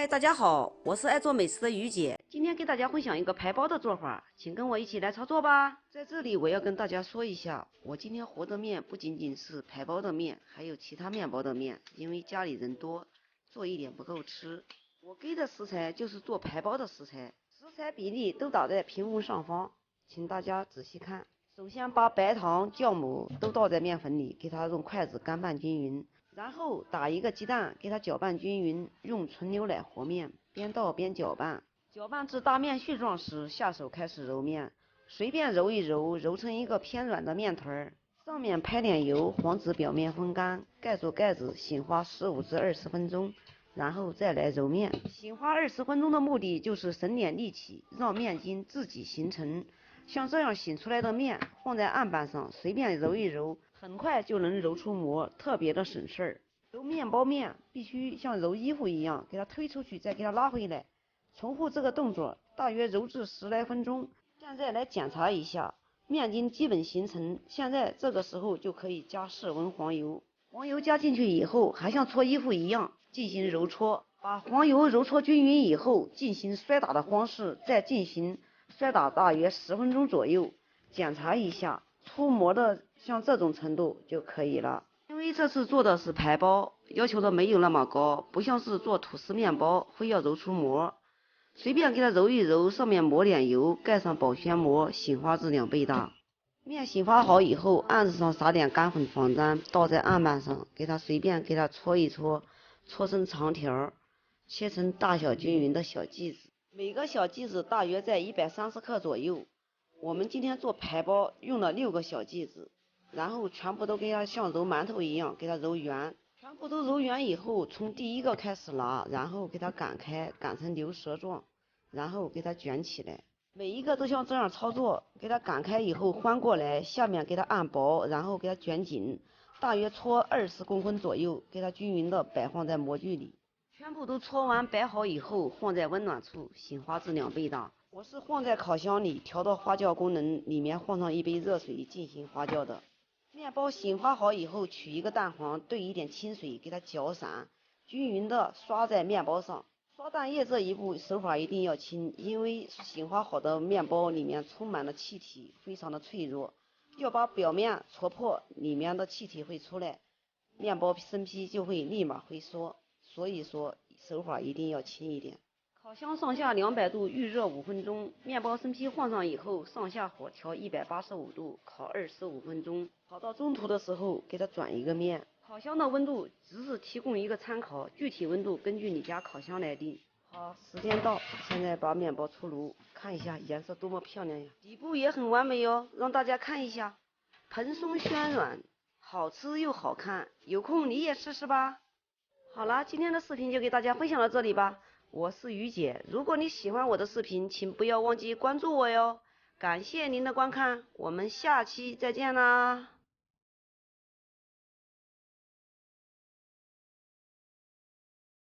嗨，大家好，我是爱做美食的于姐，今天给大家分享一个排包的做法，请跟我一起来操作吧。在这里我要跟大家说一下，我今天和的面不仅仅是排包的面，还有其他面包的面，因为家里人多，做一点不够吃。我给的食材就是做排包的食材，食材比例都打在屏幕上方，请大家仔细看。首先把白糖、酵母都倒在面粉里，给它用筷子干拌均匀。然后打一个鸡蛋，给它搅拌均匀，用纯牛奶和面，边倒边搅拌，搅拌至大面絮状时，下手开始揉面，随便揉一揉，揉成一个偏软的面团，上面拍点油，防止表面风干，盖住盖子，醒花15至20分钟，然后再来揉面。醒花20分钟的目的就是省点力气，让面筋自己形成。像这样醒出来的面放在案板上，随便揉一揉，很快就能揉出膜，特别的省事儿。揉面包面必须像揉衣服一样，给它推出去，再给它拉回来，重复这个动作，大约揉至10来分钟。现在来检查一下，面筋基本形成，现在这个时候就可以加室温黄油。黄油加进去以后，还像搓衣服一样进行揉搓，把黄油揉搓均匀以后，进行摔打的方式，再进行摔打大约10分钟左右，检查一下出膜的像这种程度就可以了。因为这次做的是排包，要求的没有那么高，不像是做吐司面包非要揉出膜，随便给它揉一揉，上面抹点油，盖上保鲜膜，醒发至2倍大。面醒发好以后，案子上撒点干粉防粘，倒在案板上，随便给它搓一搓，搓成长条，切成大小均匀的小剂子。每个小剂子大约在130克左右。我们今天做排包用了6个小剂子，然后全部都给它像揉馒头一样给它揉圆。全部都揉圆以后，从第一个开始拿，然后给它擀开，擀成牛舌状，然后给它卷起来。每一个都像这样操作，给它擀开以后翻过来，下面给它按薄，然后给它卷紧，大约搓20公分左右，给它均匀的摆放在模具里。全部都搓完摆好以后，放在温暖处，醒发至2倍大。我是放在烤箱里，调到发酵功能，里面放上一杯热水进行发酵的。面包醒发好以后，取一个蛋黄，兑一点清水，给它搅散，均匀的刷在面包上。刷蛋液这一步手法一定要轻，因为醒发好的面包里面充满了气体，非常的脆弱，要把表面戳破，里面的气体会出来，面包生坯就会立马回缩。所以说手法一定要轻一点。烤箱上下200度预热5分钟，面包生坯放上以后，上下火调185度，烤25分钟。烤到中途的时候，给它转一个面。烤箱的温度只是提供一个参考，具体温度根据你家烤箱来定。好，时间到，现在把面包出炉，看一下颜色多么漂亮呀！底部也很完美哦，让大家看一下，蓬松暄软，好吃又好看，有空你也试试吧。好了，今天的视频就给大家分享到这里吧。我是于姐，如果你喜欢我的视频，请不要忘记关注我哟。感谢您的观看，我们下期再见啦。